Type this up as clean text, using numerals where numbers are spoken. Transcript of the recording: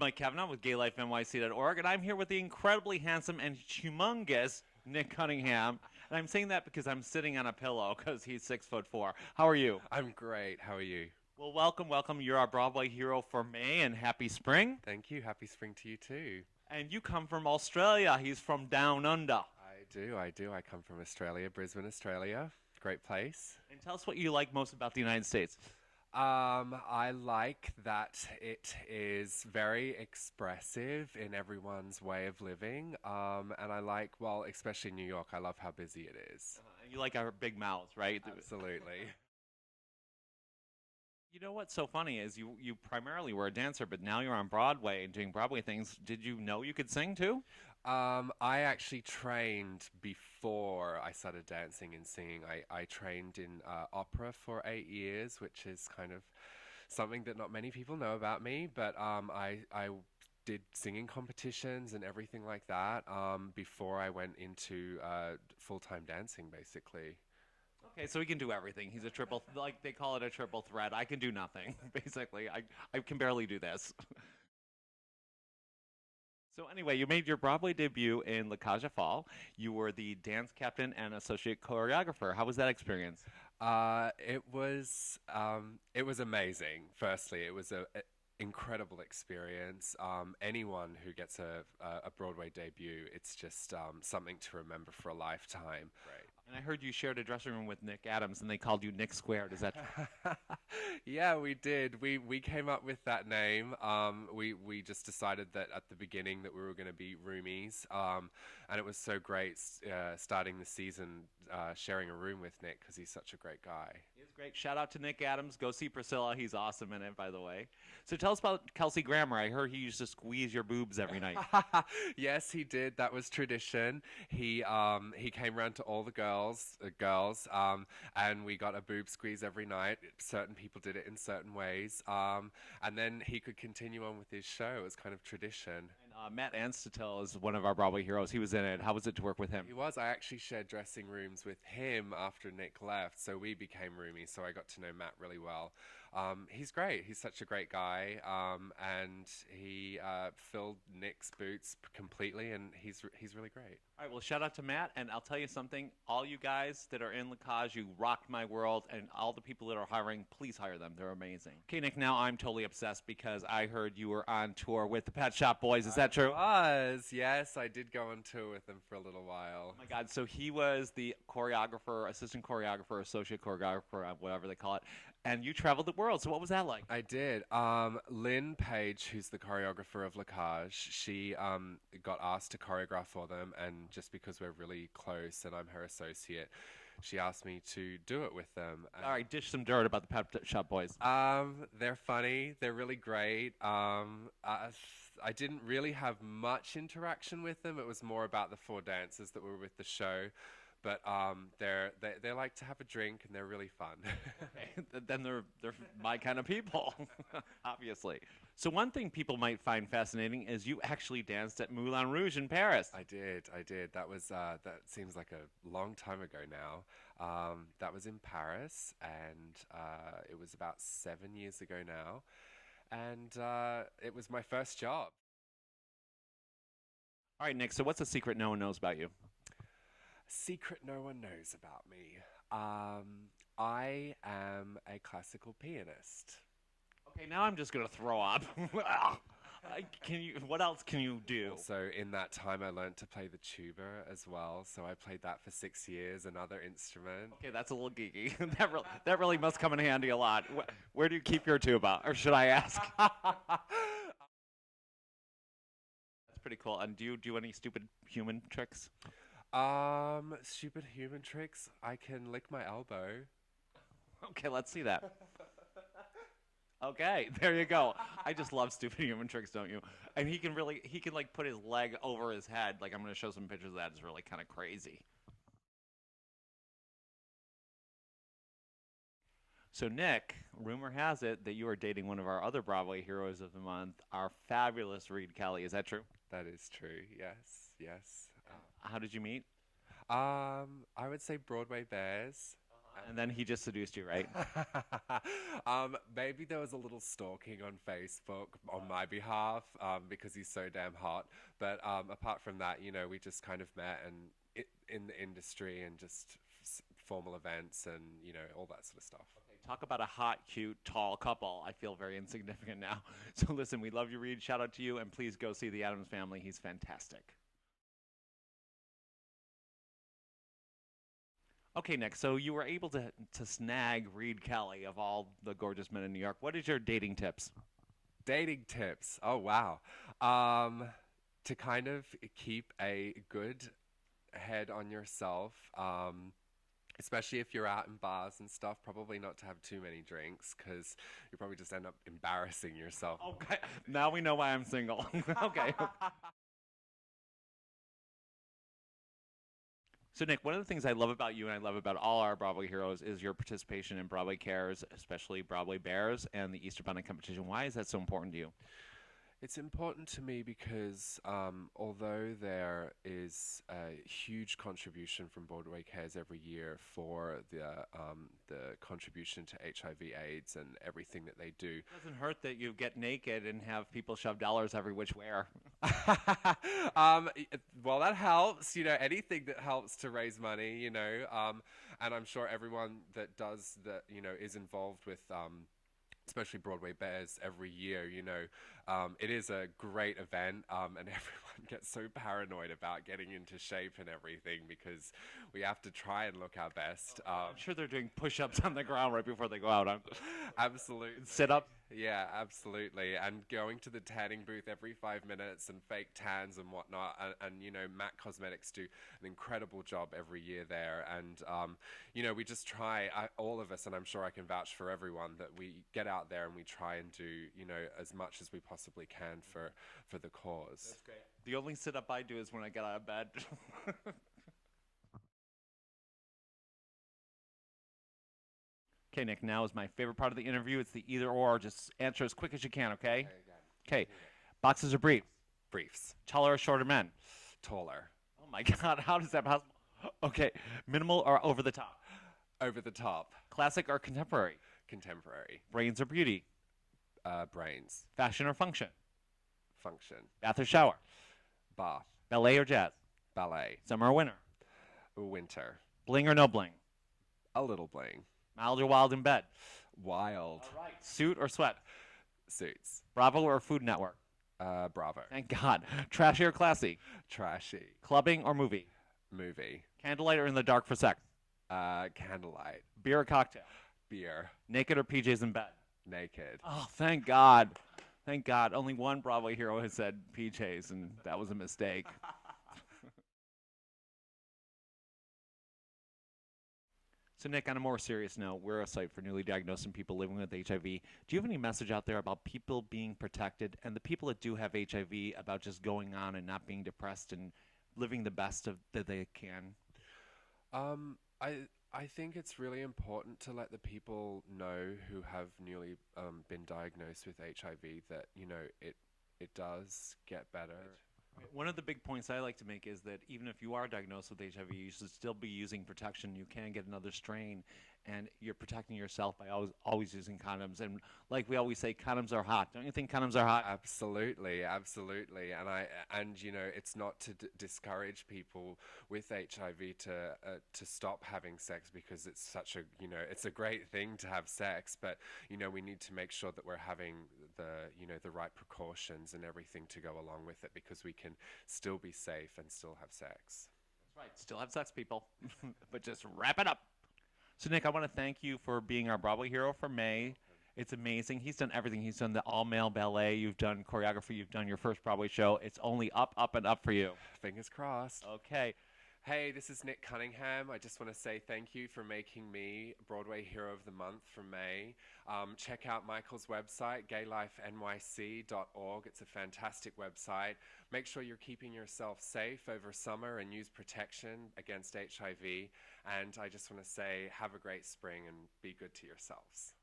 Mike Kavanaugh with GayLifeNYC.org, and I'm here with the incredibly handsome and humongous Nick Cunningham. And I'm saying that because I'm sitting on a pillow because he's 6'4". How are you? I'm great. How are you? Well, welcome, welcome. You're our Broadway hero for May, and happy spring. Thank you. Happy spring to you too. And you come from Australia. He's from down under. I do. I come from Australia, Brisbane, Australia. Great place. And tell us what you like most about the United States. I like that it is very expressive in everyone's way of living. And I like, well, especially New York, I love how busy it is. You like our big mouths, right? Absolutely. You know what's so funny is you primarily were a dancer, but now you're on Broadway and doing Broadway things. Did you know you could sing too? I actually trained before I started dancing and singing. I trained in opera for 8 years, which is kind of something that not many people know about me. But I did singing competitions and everything like that before I went into full-time dancing, basically. Okay, so he can do everything. He's a triple, like they call it a triple threat. I can do nothing, basically. I can barely do this. So anyway, you made your Broadway debut in La Caja Fall. You were the dance captain and associate choreographer. How was that experience? It was amazing. Firstly, it was a incredible experience. Anyone who gets a Broadway debut, it's just something to remember for a lifetime. Right. And I heard you shared a dressing room with Nick Adams, and they called you Nick Squared. Is that true? Yeah, we did. We came up with that name. We just decided that at the beginning that we were going to be roomies, and it was so great starting the season sharing a room with Nick because he's such a great guy. He's great. Shout out to Nick Adams. Go see Priscilla. He's awesome in it, by the way. So tell us about Kelsey Grammer. I heard he used to squeeze your boobs every night. Yes, he did. That was tradition. He came around to all the girls, and we got a boob squeeze every night. Certain people did it in certain ways, and then he could continue on with his show. It was kind of tradition. And Matt Anstitel is one of our Broadway heroes. He was in it. How was it to work with him? He was. I actually shared dressing rooms with him after Nick left, so we became roomies. So I got to know Matt really well. He's great. He's such a great guy, and he filled Nick's boots completely, and he's really great. All right, well, shout out to Matt, and I'll tell you something. All you guys that are in La Cage, you rocked my world, and all the people that are hiring, please hire them. They're amazing. Okay, Nick, now I'm totally obsessed because I heard you were on tour with the Pet Shop Boys. Is that true? Yes, I did go on tour with them for a little while. Oh my God, so he was the choreographer, assistant choreographer, associate choreographer, whatever they call it, and you traveled the world. So what was that like? I did. Lynn Page, who's the choreographer of La Cage, she got asked to choreograph for them, and just because we're really close and I'm her associate, she asked me to do it with them. All right, dish some dirt about the Pet Shop Boys. They're funny. They're really great. I didn't really have much interaction with them. It was more about the four dancers that were with the show. But they like to have a drink, and they're really fun. Okay, then they're my kind of people, obviously. So one thing people might find fascinating is you actually danced at Moulin Rouge in Paris. I did. That was that seems like a long time ago now. That was in Paris, and it was about 7 years ago now, and it was my first job. All right, Nick. So what's a secret no one knows about you? Secret no one knows about me. I am a classical pianist. Okay, now I'm just gonna throw up. What else can you do? So in that time, I learned to play the tuba as well. So I played that for 6 years, another instrument. Okay, that's a little geeky. That really must come in handy a lot. Where do you keep your tuba, or should I ask? That's pretty cool. And do you do any stupid human tricks? Stupid human tricks. I can lick my elbow. Okay, let's see that. Okay, there you go. I just love stupid human tricks, don't you? And he can like put his leg over his head. Like I'm going to show some pictures of that. It's really kind of crazy. So Nick, rumor has it that you are dating one of our other Broadway heroes of the month, our fabulous Reed Kelly. Is that true? That is true. Yes. How did you meet? I would say Broadway Bares, And then he just seduced you, right? Maybe there was a little stalking on Facebook on my behalf because he's so damn hot. But apart from that, we just kind of met and in the industry and just formal events and all that sort of stuff. Talk about a hot, cute, tall couple. I feel very insignificant now. So listen, we love you, Reed. Shout out to you, and please go see the Addams Family. He's fantastic. Okay, Nick, so you were able to snag Reed Kelly of all the gorgeous men in New York. What is your dating tips? Dating tips. Oh, wow. To kind of keep a good head on yourself, especially if you're out in bars and stuff, probably not to have too many drinks because you probably just end up embarrassing yourself. Okay, now we know why I'm single. Okay. So, Nick, one of the things I love about you and I love about all our Broadway heroes is your participation in Broadway Cares, especially Broadway Bares and the Easter Bunny competition. Why is that so important to you? It's important to me because although there is a huge contribution from Broadway Cares every year for the contribution to HIV/AIDS and everything that they do, It doesn't hurt that you get naked and have people shove dollars every which where. well, that helps. Anything that helps to raise money. And I'm sure everyone that does that, is involved with. Especially Broadway Bares every year, it is a great event, and everyone gets so paranoid about getting into shape and everything because we have to try and look our best. I'm sure they're doing push-ups on the ground right before they go out. Absolutely. Sit-up. Yeah, absolutely. And going to the tanning booth every 5 minutes and fake tans and whatnot. And MAC Cosmetics do an incredible job every year there. And, we just try, all of us, and I'm sure I can vouch for everyone, that we get out there and we try and do, as much as we possibly can for the cause. That's great. The only sit-up I do is when I get out of bed. Okay, Nick, now is my favorite part of the interview. It's the either or. Just answer as quick as you can, okay? Okay. Boxes or briefs? Briefs. Taller or shorter men? Taller. Oh my God, how is that possible? Okay. Minimal or over the top? Over the top. Classic or contemporary? Contemporary. Brains or beauty? Brains. Fashion or function? Function. Bath or shower? Bath. Ballet or jazz? Ballet. Summer or winter? Winter. Bling or no bling? A little bling. Mild or wild in bed? Wild. All right. Suit or sweat? Suits. Bravo or Food Network? Bravo. Thank God. Trashy or classy? Trashy. Clubbing or movie? Movie. Candlelight or in the dark for sex? Candlelight. Beer or cocktail? Beer. Naked or PJs in bed? Naked. Oh, thank God. Thank God. Only one Broadway hero has said PJs, and that was a mistake. So, Nick, on a more serious note, we're a site for newly diagnosed and people living with HIV. Do you have any message out there about people being protected and the people that do have HIV about just going on and not being depressed and living the best that they can? I think it's really important to let the people know who have newly been diagnosed with HIV that it does get better. One of the big points I like to make is that even if you are diagnosed with HIV, you should still be using protection. You can get another strain, and you're protecting yourself by always using condoms. And like we always say, condoms are hot. Don't you think condoms are hot? Absolutely, absolutely. And it's not to discourage people with HIV to stop having sex because it's such a it's a great thing to have sex, but we need to make sure that we're having the right precautions and everything to go along with it because we can still be safe and still have sex. That's right. Still have sex, people. But just wrap it up. So, Nick, I want to thank you for being our Broadway hero for May. It's amazing. He's done everything. He's done the all-male ballet. You've done choreography. You've done your first Broadway show. It's only up, up, and up for you. Fingers crossed. Okay. Hey, this is Nick Cunningham. I just want to say thank you for making me Broadway Hero of the Month for May. Check out Michael's website, gaylifenyc.org. It's a fantastic website. Make sure you're keeping yourself safe over summer and use protection against HIV. And I just want to say have a great spring and be good to yourselves.